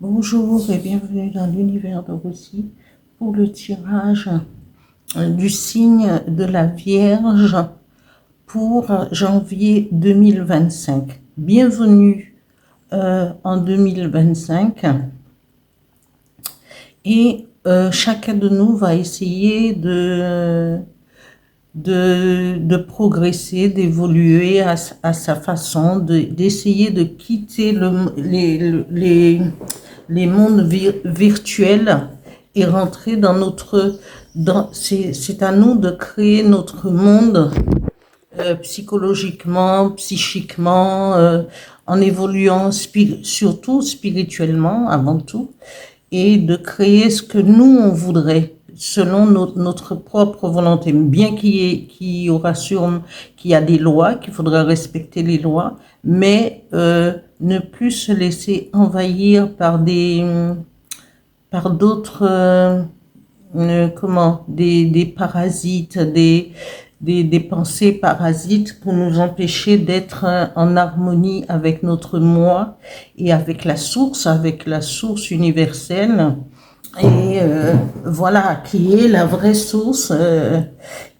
Bonjour et bienvenue dans l'univers de Rosy pour le tirage du signe de la Vierge pour janvier 2025. Bienvenue en 2025 et chacun de nous va essayer de progresser, d'évoluer à sa façon, d'essayer de quitter les mondes virtuels et rentrer dans notre... C'est à nous de créer notre monde psychologiquement, psychiquement, en évoluant surtout spirituellement avant tout, et de créer ce que nous, on voudrait selon notre propre volonté, bien qu'il y aura qu'il y a des lois, qu'il faudra respecter les lois, mais ne plus se laisser envahir par d'autres, des parasites, des pensées parasites pour nous empêcher d'être en harmonie avec notre moi et avec la source universelle. Et voilà, qui est la vraie source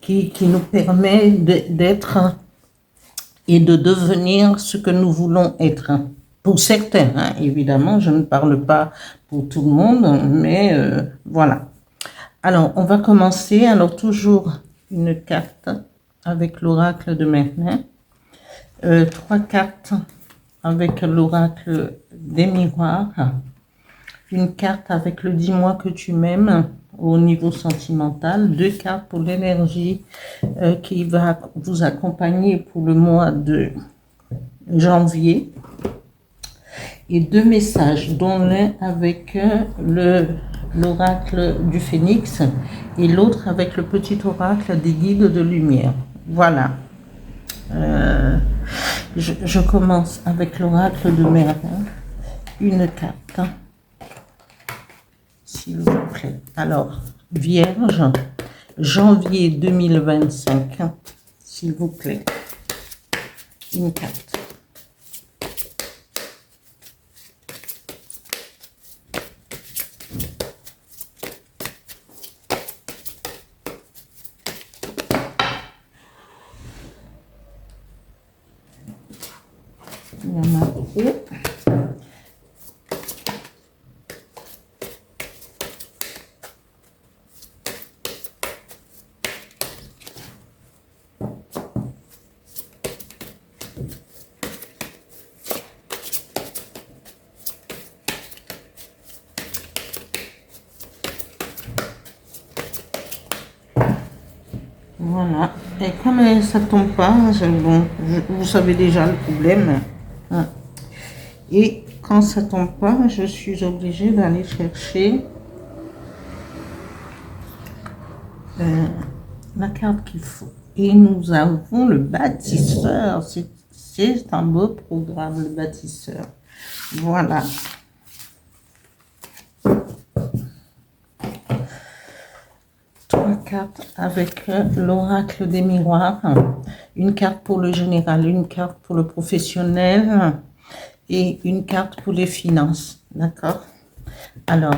qui nous permet d'être et de devenir ce que nous voulons être. Pour certains, hein, évidemment, je ne parle pas pour tout le monde, mais voilà. Alors, on va commencer. Alors, toujours une carte avec l'oracle de Merlin. 3 cartes avec l'oracle des miroirs. Une carte avec le dis-moi que tu m'aimes au niveau sentimental. 2 cartes pour l'énergie qui va vous accompagner pour le mois de janvier. Et 2 messages, dont l'un avec l'oracle du phénix et l'autre avec le petit oracle des guides de lumière. Voilà. Je commence avec l'oracle de Merlin. Une carte, s'il vous plaît. Alors, Vierge, janvier 2025, s'il vous plaît. Une carte. Il y en a trop. Voilà. Et comme ça tombe pas, bon, vous savez déjà le problème. Hein. Et quand ça tombe pas, je suis obligée d'aller chercher la carte qu'il faut. Et nous avons le bâtisseur. C'est un beau programme, le bâtisseur. Voilà. Trois cartes avec l'oracle des miroirs. Une carte pour le général, une carte pour le professionnel et une carte pour les finances. D'accord? Alors,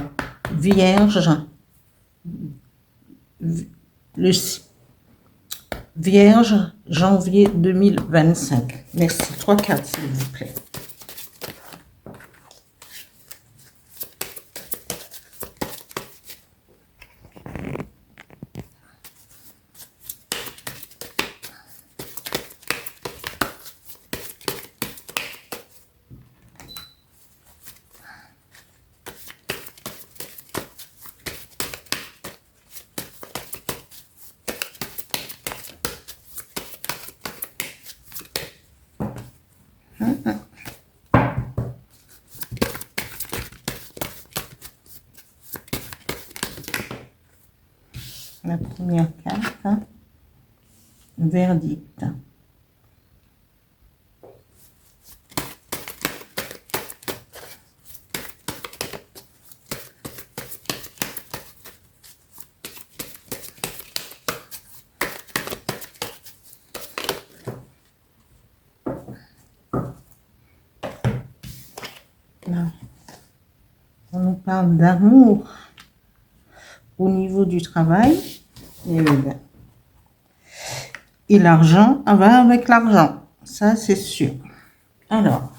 Vierge, Vierge, janvier 2025. Merci. 3 cartes, s'il vous plaît. La première carte, verdict. Non. parle d'amour au niveau du travail. Et l'argent va avec l'argent. Ça, c'est sûr. Alors,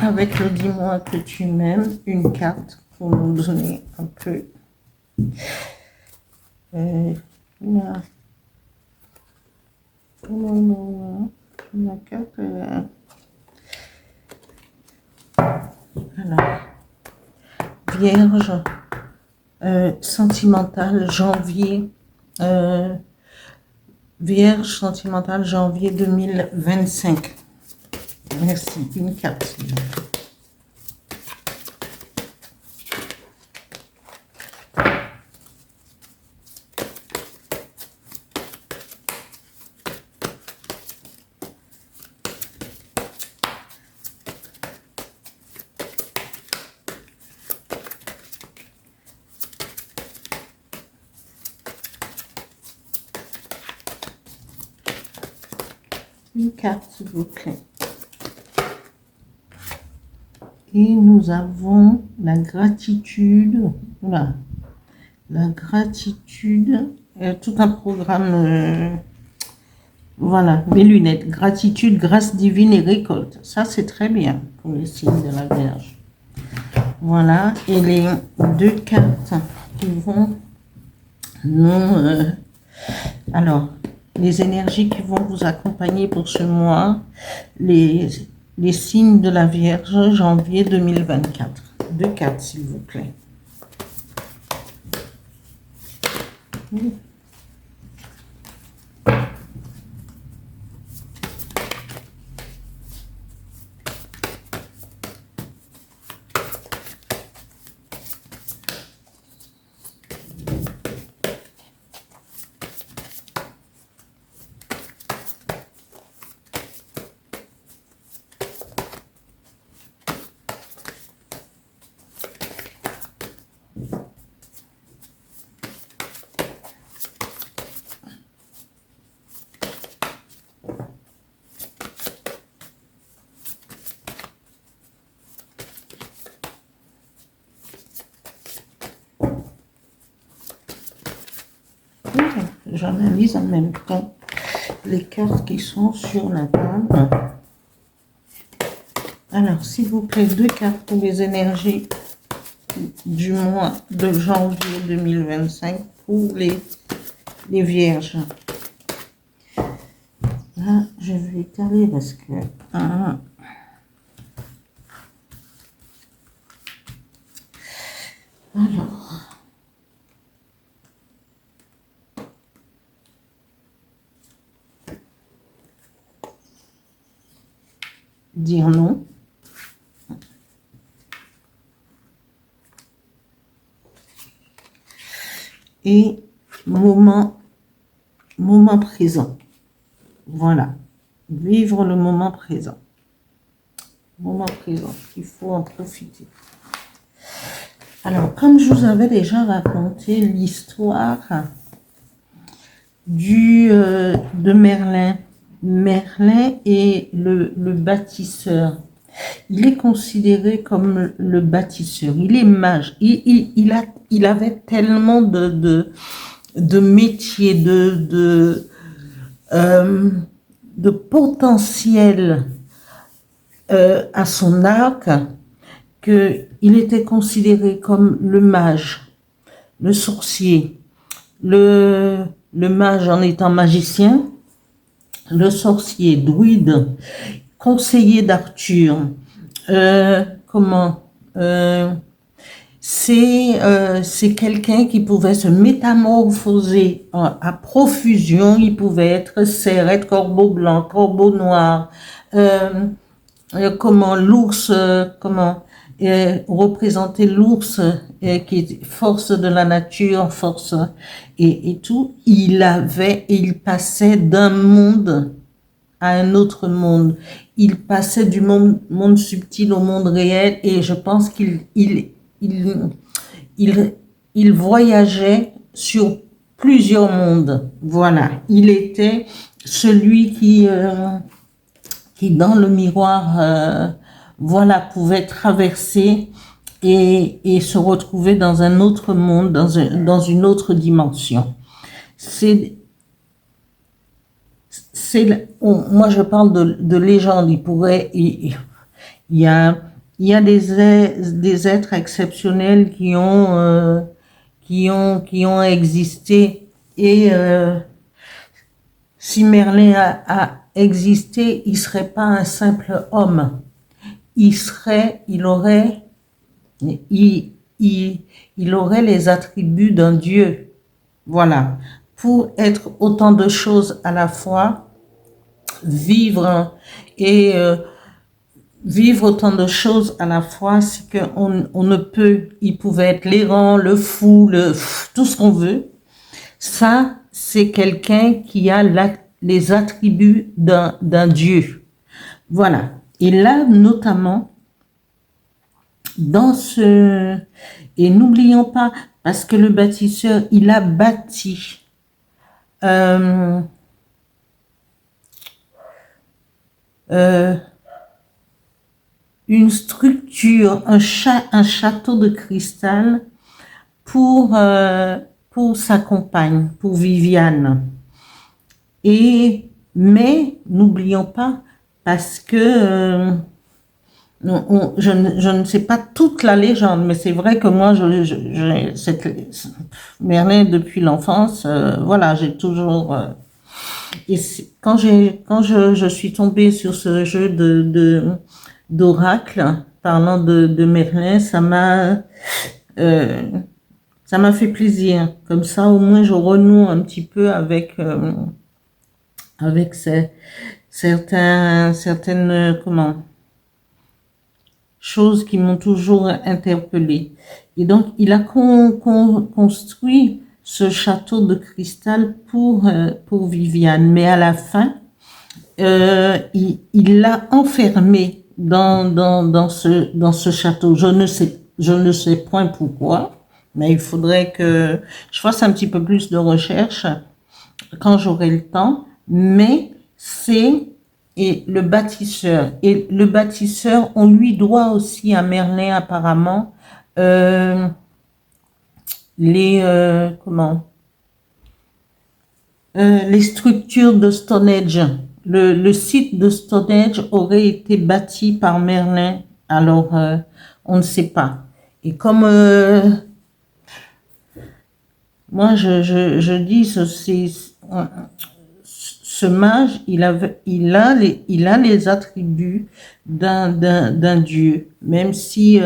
avec le dis-moi que tu m'aimes, une carte pour nous donner un peu. La carte. Alors, Vierge, sentimentale, janvier. Vierge, sentimentale, janvier 2025. Merci. Une carte. Une carte, s'il vous plaît. Et nous avons la gratitude. Voilà. La gratitude. Tout un programme. Voilà. Mes lunettes. Gratitude, grâce divine et récolte. Ça, c'est très bien pour les signes de la Vierge. Voilà. Et les deux cartes qui vont nous... alors... les énergies qui vont vous accompagner pour ce mois, les signes de la Vierge, janvier 2024. Deux cartes, s'il vous plaît. J'analyse en même temps les cartes qui sont sur la table. Alors, s'il vous plaît, deux cartes pour les énergies du mois de janvier 2025 pour les Vierges. Là, je vais étaler parce que... alors... dire non. Et moment présent. Voilà. Vivre le moment présent. Moment présent. Il faut en profiter. Alors, comme je vous avais déjà raconté l'histoire de Merlin. Merlin est le bâtisseur. Il est considéré comme le bâtisseur. Il est mage. Il avait tellement de métiers, de potentiel à son arc, qu'il était considéré comme le mage, le sorcier, le mage en étant magicien, le sorcier, druide, conseiller d'Arthur, c'est quelqu'un qui pouvait se métamorphoser à profusion. Il pouvait être cerf, corbeau blanc, corbeau noir, l'ours, représenter l'ours qui est force de la nature, force et tout. Il passait d'un monde à un autre monde. Il passait du monde subtil au monde réel, et je pense qu'il voyageait sur plusieurs mondes. Voilà. Il était celui qui dans le miroir voilà, pouvait traverser et se retrouver dans un autre monde, dans une autre dimension. Moi je parle de légende. Il y a, il y a des êtres exceptionnels qui ont existé. Et si Merlin a existé, il serait pas un simple homme. Il aurait les attributs d'un dieu. Voilà. Pour être autant de choses à la fois, vivre autant de choses à la fois, c'est qu'on ne peut. Il pouvait être l'errant, le fou, tout ce qu'on veut. Ça, c'est quelqu'un qui a les attributs d'un dieu. Voilà. Et là, notamment, et n'oublions pas, parce que le bâtisseur, il a bâti une structure, un château de cristal pour sa compagne, pour Viviane. Mais n'oublions pas, parce que je ne sais pas toute la légende, mais c'est vrai que moi, Merlin, depuis l'enfance, voilà, j'ai toujours... et quand je suis tombée sur ce jeu d'oracle, parlant de Merlin, ça m'a fait plaisir. Comme ça, au moins, je renoue un petit peu avec certaines choses qui m'ont toujours interpellée. Et donc, il a construit ce château de cristal pour Viviane. Mais à la fin, il l'a enfermé dans ce château. Je ne sais point pourquoi, mais il faudrait que je fasse un petit peu plus de recherche quand j'aurai le temps. Mais et le bâtisseur, on lui doit aussi à Merlin apparemment les structures de Stonehenge. Le site de Stonehenge aurait été bâti par Merlin. Alors on ne sait pas. Et comme moi je dis, ce mage, il a les attributs d'un dieu, même si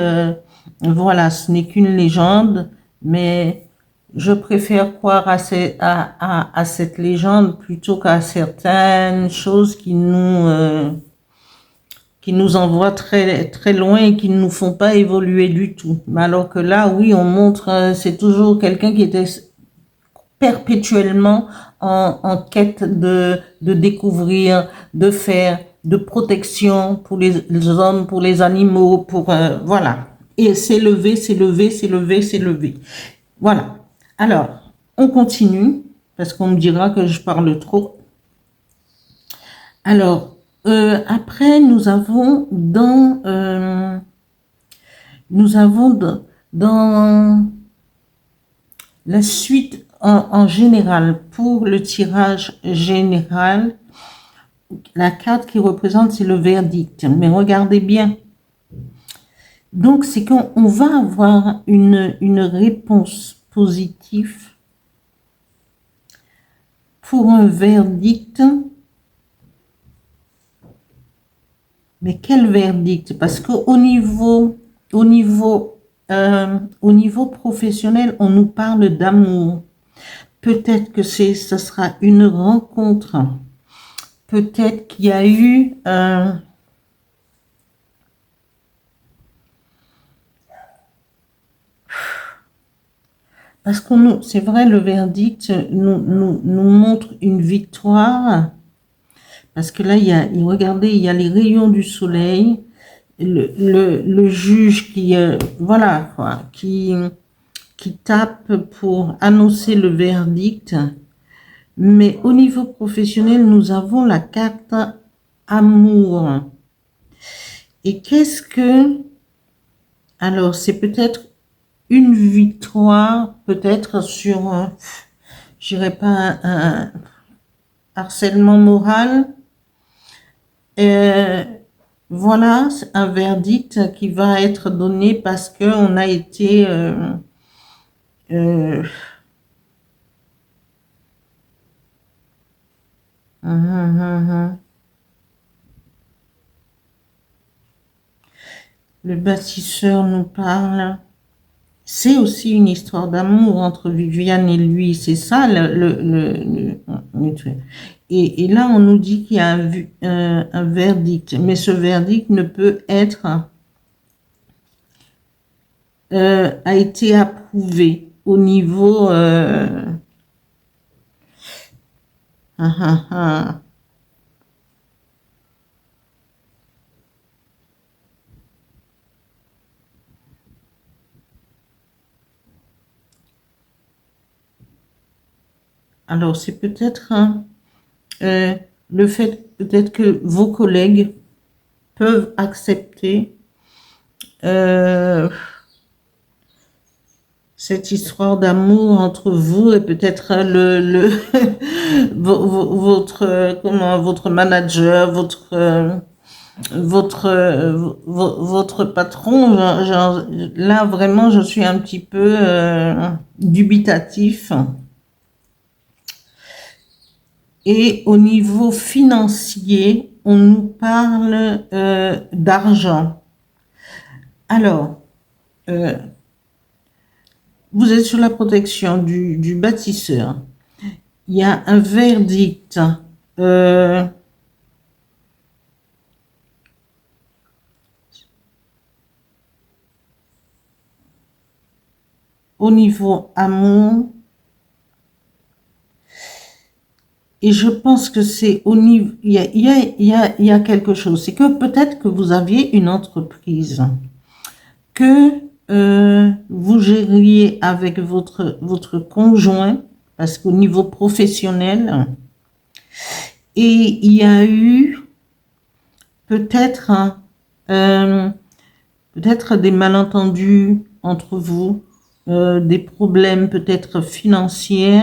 voilà, ce n'est qu'une légende, mais je préfère croire à cette légende plutôt qu'à certaines choses qui nous envoient très très loin et qui ne nous font pas évoluer du tout. Mais alors que là, oui, on montre, c'est toujours quelqu'un qui était perpétuellement en quête de découvrir, de faire, de protection pour les hommes, pour les animaux, pour voilà. Et s'élever. Voilà. Alors, on continue, parce qu'on me dira que je parle trop. Alors, après, nous avons dans la suite en général, pour le tirage général, la carte qui représente, c'est le verdict. Mais regardez bien. Donc, c'est qu'on va avoir une réponse positive pour un verdict. Mais quel verdict? Parce qu'au niveau professionnel, on nous parle d'amour. Peut-être que ce sera une rencontre. Peut-être qu'il y a eu parce que c'est vrai, le verdict nous montre une victoire. Parce que là, regardez, il y a les rayons du soleil, le juge qui voilà quoi, qui tape pour annoncer le verdict. Mais au niveau professionnel, nous avons la carte amour. Et qu'est-ce que... Alors, c'est peut-être une victoire, peut-être sur, je dirais pas un harcèlement moral. Voilà, c'est un verdict qui va être donné parce que on a été euh, hum, hum, hum. Le bâtisseur nous parle. C'est aussi une histoire d'amour entre Viviane et lui. C'est ça le truc. Et là, on nous dit qu'il y a un verdict. Mais ce verdict ne peut être, a été approuvé au niveau... ah, ah, ah. Alors, c'est peut-être le fait peut-être que vos collègues peuvent accepter cette histoire d'amour entre vous et peut-être votre manager, votre patron. Là, vraiment, je suis un petit peu dubitatif. Et au niveau financier, on nous parle d'argent. Alors, vous êtes sous la protection du bâtisseur. Il y a un verdict au niveau amour. Et je pense que c'est au niveau... Il y a quelque chose. C'est que peut-être que vous aviez une entreprise que vous gériez avec votre conjoint, parce qu'au niveau professionnel, et il y a eu peut-être peut-être des malentendus entre vous, des problèmes peut-être financiers,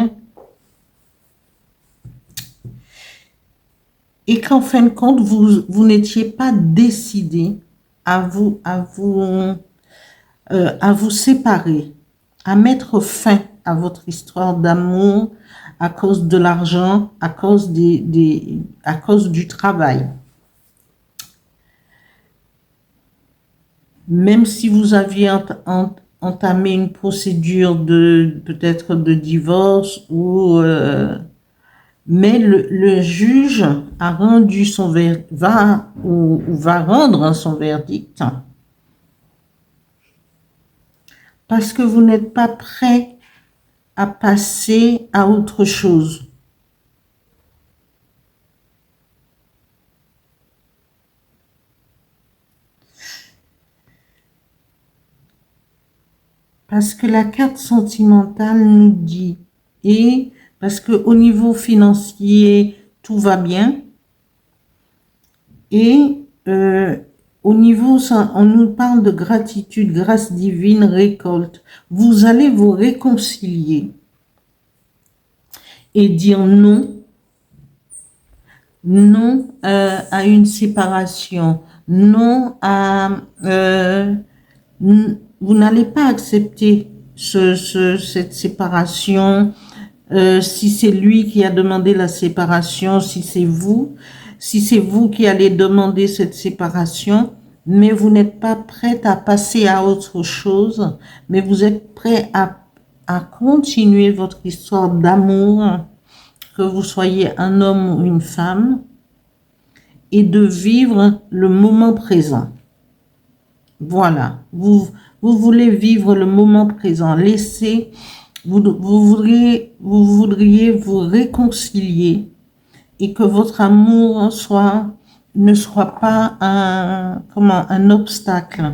et qu'en fin de compte, vous n'étiez pas décidé à vous séparer, à mettre fin à votre histoire d'amour à cause de l'argent, à cause à cause du travail. Même si vous aviez entamé une procédure peut-être de divorce ou mais le juge a rendu son va rendre son verdict parce que vous n'êtes pas prêt à passer à autre chose. Parce que la carte sentimentale nous dit, et parce que au niveau financier, tout va bien, et au niveau, on nous parle de gratitude, grâce divine, récolte. Vous allez vous réconcilier et dire non, non à une séparation, non à... vous n'allez pas accepter cette séparation. Si c'est lui qui a demandé la séparation, si c'est vous qui allez demander cette séparation, mais vous n'êtes pas prête à passer à autre chose, mais vous êtes prêt à continuer votre histoire d'amour, que vous soyez un homme ou une femme, et de vivre le moment présent. Voilà, vous voulez vivre le moment présent, vous voudriez vous réconcilier et que votre amour ne soit pas un obstacle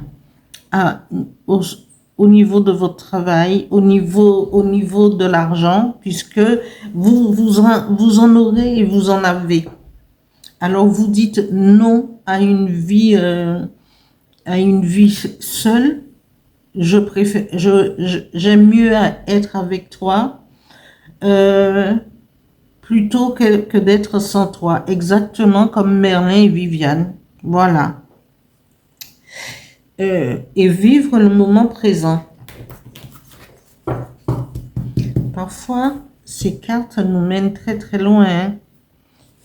au niveau de votre travail, au niveau de l'argent, puisque vous en aurez et vous en avez. Alors vous dites non à une vie à une vie seule. J'aime mieux être avec toi plutôt que d'être sans toi. Exactement comme Merlin et Viviane. Voilà. Et vivre le moment présent. Parfois, ces cartes nous mènent très très loin. Hein.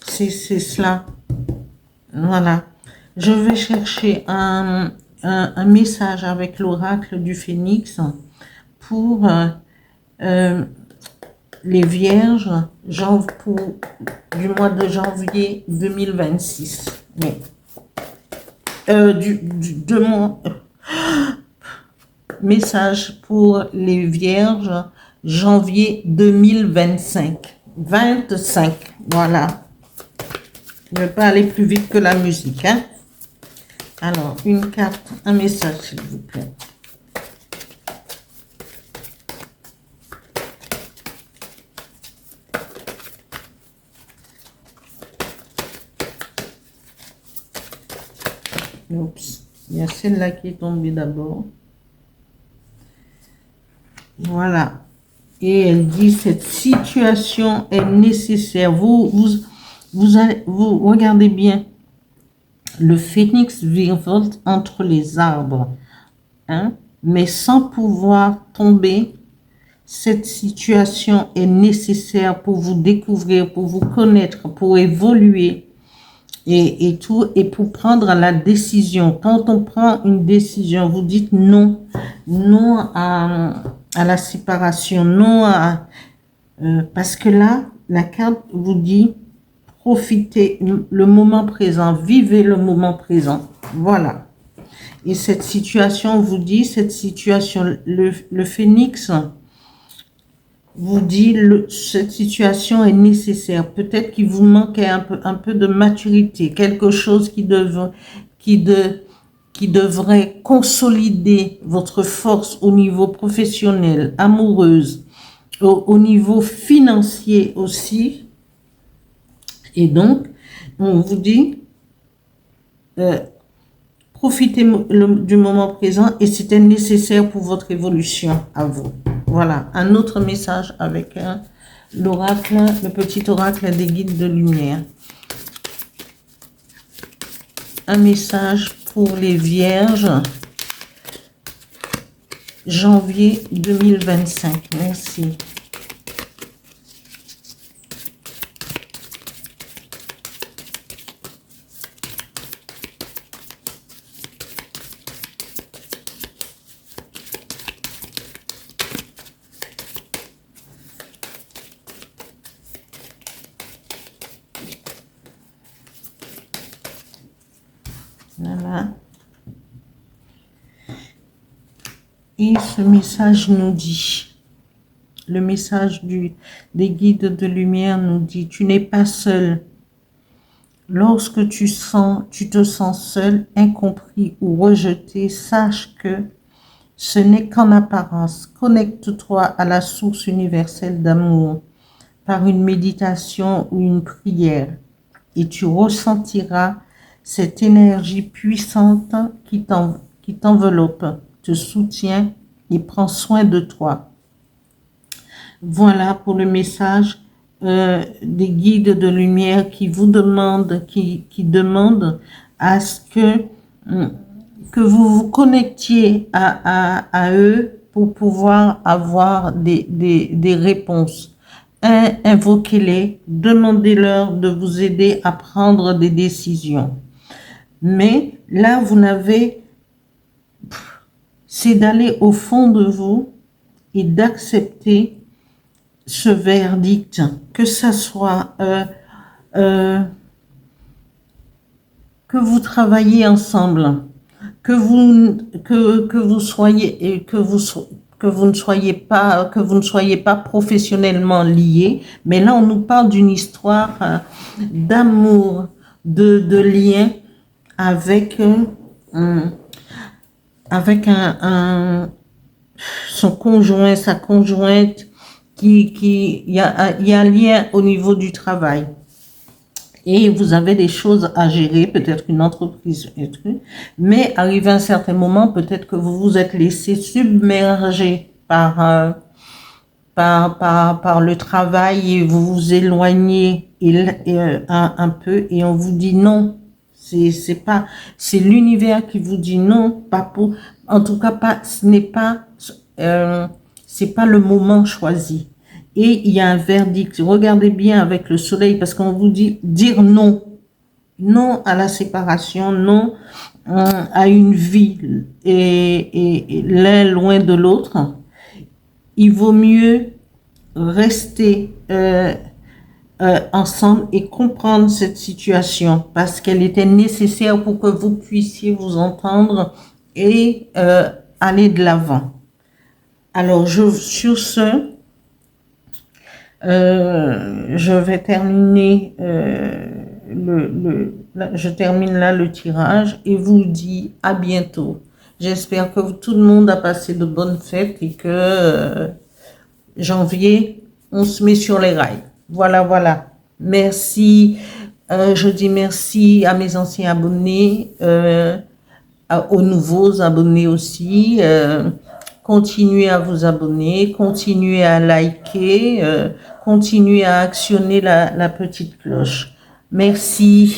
C'est cela. Voilà. Je vais chercher un message avec l'oracle du Phénix pour les Vierges du mois de janvier 2026. Mais, message pour les Vierges janvier 2025. 25, voilà. Je ne vais pas aller plus vite que la musique. Hein? Alors, une carte, un message, s'il vous plaît. Oups, il y a celle-là qui est tombée d'abord. Voilà. Et elle dit, cette situation est nécessaire. Vous regardez bien. Le phénix virevolte entre les arbres, hein, mais sans pouvoir tomber. Cette situation est nécessaire pour vous découvrir, pour vous connaître, pour évoluer et tout, et pour prendre la décision. Quand on prend une décision, vous dites non, non à la séparation, non à... parce que là, la carte vous dit, profitez le moment présent, vivez le moment présent. Voilà. Et cette situation vous dit, cette situation, le phénix vous dit, cette situation est nécessaire. Peut-être qu'il vous manquait un peu de maturité, quelque chose qui devrait consolider votre force au niveau professionnel, amoureuse, au niveau financier aussi. Et donc, on vous dit, profitez du moment présent et c'était nécessaire pour votre évolution à vous. Voilà, un autre message avec l'oracle, le petit oracle des guides de lumière. Un message pour les Vierges, janvier 2025. Merci. Voilà. Et ce message nous dit, le message des guides de lumière nous dit, tu n'es pas seul. Lorsque tu te sens seul, incompris ou rejeté, sache que ce n'est qu'en apparence. Connecte-toi à la source universelle d'amour par une méditation ou une prière et tu ressentiras cette énergie puissante qui t'enveloppe, te soutient et prend soin de toi. Voilà pour le message des guides de lumière qui vous demandent, qui demandent à ce que vous vous connectiez à eux pour pouvoir avoir des réponses. Invoquez-les, demandez-leur de vous aider à prendre des décisions. Mais là, vous n'avez... C'est d'aller au fond de vous et d'accepter ce verdict, que ça soit que vous travaillez ensemble, que vous ne soyez pas professionnellement liés, mais là on nous parle d'une histoire d'amour, de lien avec son conjoint, sa conjointe, il y a un lien au niveau du travail. et vous avez des choses à gérer, peut-être une entreprise, mais arrivé à un certain moment, peut-être que vous vous êtes laissé submerger par le travail et vous vous éloignez un peu et on vous dit non. C'est pas, c'est l'univers qui vous dit non, pas pour, en tout cas pas, ce n'est pas, c'est pas le moment choisi. Et il y a un verdict. Regardez bien avec le soleil parce qu'on vous dit dire non. Non à la séparation, non à une vie et l'un loin de l'autre. Il vaut mieux rester ensemble et comprendre cette situation parce qu'elle était nécessaire pour que vous puissiez vous entendre et aller de l'avant. Alors, sur ce, je vais terminer je termine là le tirage et vous dis à bientôt. J'espère que tout le monde a passé de bonnes fêtes et que janvier, on se met sur les rails. Voilà, voilà. Merci. Je dis merci à mes anciens abonnés, aux nouveaux abonnés aussi. Continuez à vous abonner, continuez à liker, continuez à actionner la petite cloche. Merci.